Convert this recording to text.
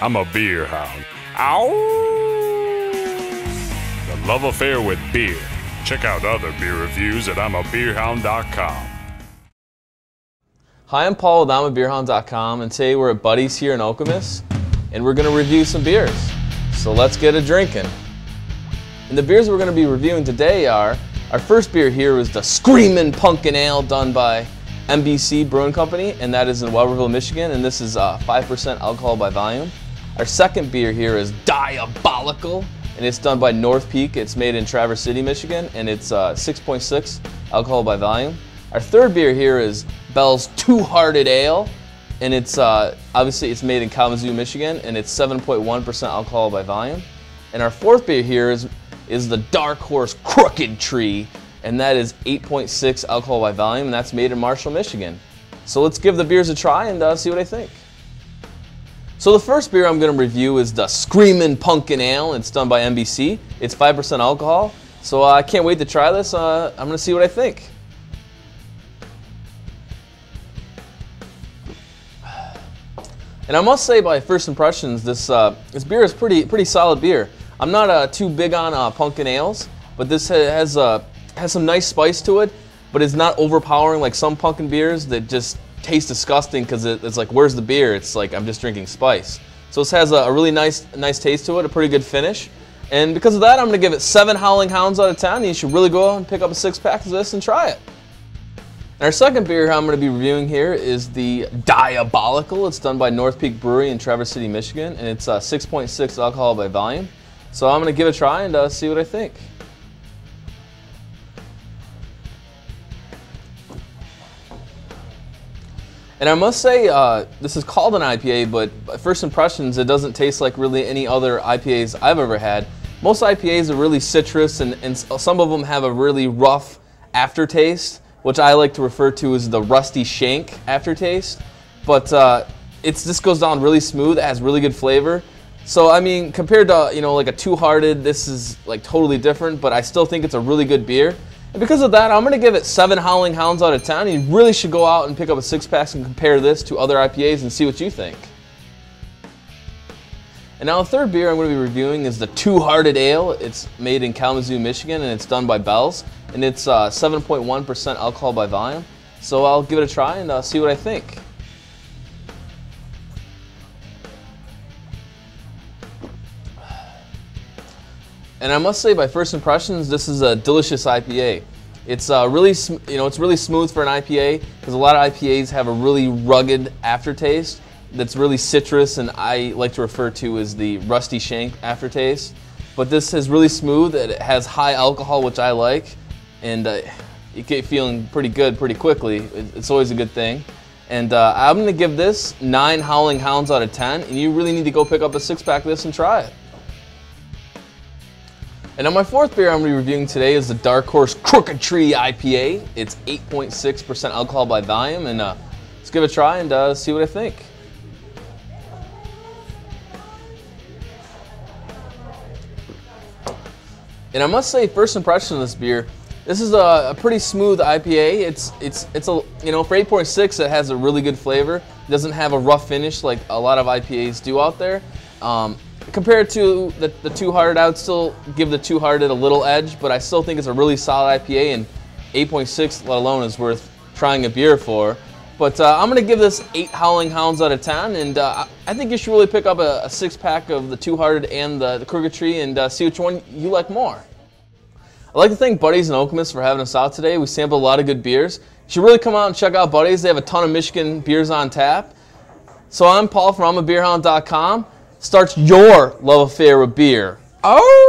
I'm a beer hound. Ow! The love affair with beer. Check out other beer reviews at I'mABeerHound.com. Hi, I'm Paul with I'mABeerHound.com, and today we're at Buddy's here in Okemos, and we're going to review some beers. So let's get a drinking. And the beers we're going to be reviewing today are, our first beer here is the Screamin' Pumpkin Ale done by MBC Brewing Company, and that is in Welberville, Michigan, and this is 5% alcohol by volume. Our second beer here is Diabolical, and it's done by North Peak. It's made in Traverse City, Michigan, and it's 6.6 alcohol by volume. Our third beer here is Bell's Two-Hearted Ale, and it's obviously it's made in Kalamazoo, Michigan, and it's 7.1% alcohol by volume. And our fourth beer here is the Dark Horse Crooked Tree, and that is 8.6 alcohol by volume, and that's made in Marshall, Michigan. So let's give the beers a try and see what I think. So the first beer I'm going to review is the Screamin' Pumpkin Ale. It's done by MBC. It's 5% alcohol, so I can't wait to try this. I'm going to see what I think. And I must say, by first impressions, this beer is pretty solid beer. I'm not too big on pumpkin ales, but this has some nice spice to it, but it's not overpowering like some pumpkin beers that just taste disgusting because it's like, where's the beer? It's like I'm just drinking spice. So this has a really nice taste to it, a pretty good finish. And because of that, I'm going to give it 7 Howling Hounds out of 10. You should really go out and pick up a 6-pack of this and try it. And our second beer I'm going to be reviewing here is the Diabolical. It's done by North Peak Brewery in Traverse City, Michigan, and it's 6.6 alcohol by volume. So I'm going to give it a try and see what I think. And I must say, this is called an IPA, but by first impressions, it doesn't taste like really any other IPAs I've ever had. Most IPAs are really citrus, and some of them have a really rough aftertaste, which I like to refer to as the rusty shank aftertaste. But this goes down really smooth. It has really good flavor. So I mean, compared to like a Two-Hearted, this is like totally different. But I still think it's a really good beer. And because of that, I'm going to give it 7 Howling Hounds out of 10. You really should go out and pick up a 6-pack and compare this to other IPAs and see what you think. And now the third beer I'm going to be reviewing is the Two-Hearted Ale. It's made in Kalamazoo, Michigan, and it's done by Bell's. And it's 7.1% alcohol by volume. So I'll give it a try and see what I think. And I must say, by first impressions, this is a delicious IPA. It's really smooth for an IPA, because a lot of IPAs have a really rugged aftertaste that's really citrus, and I like to refer to as the rusty shank aftertaste. But this is really smooth. It has high alcohol, which I like, and you get feeling pretty good pretty quickly. It's always a good thing. And I'm going to give this 9 Howling Hounds out of 10, and you really need to go pick up a 6-pack of this and try it. And now my fourth beer I'm going to be reviewing today is the Dark Horse Crooked Tree IPA. It's 8.6% alcohol by volume, and let's give it a try and see what I think. And I must say, first impression of this beer, this is a pretty smooth IPA. It's for 8.6, it has a really good flavor. It doesn't have a rough finish like a lot of IPAs do out there. Compared to the Two-Hearted, I would still give the Two-Hearted a little edge, but I still think it's a really solid IPA, and 8.6, let alone, is worth trying a beer for. But I'm going to give this 8 Howling Hounds out of 10, and I think you should really pick up a 6-pack of the Two-Hearted and the Crooked Tree and see which one you like more. I'd like to thank Buddy's and Okemos for having us out today. We sampled a lot of good beers. You should really come out and check out Buddy's. They have a ton of Michigan beers on tap. So I'm Paul from I'mABeerHound.com. Starts your love affair with beer. Oh!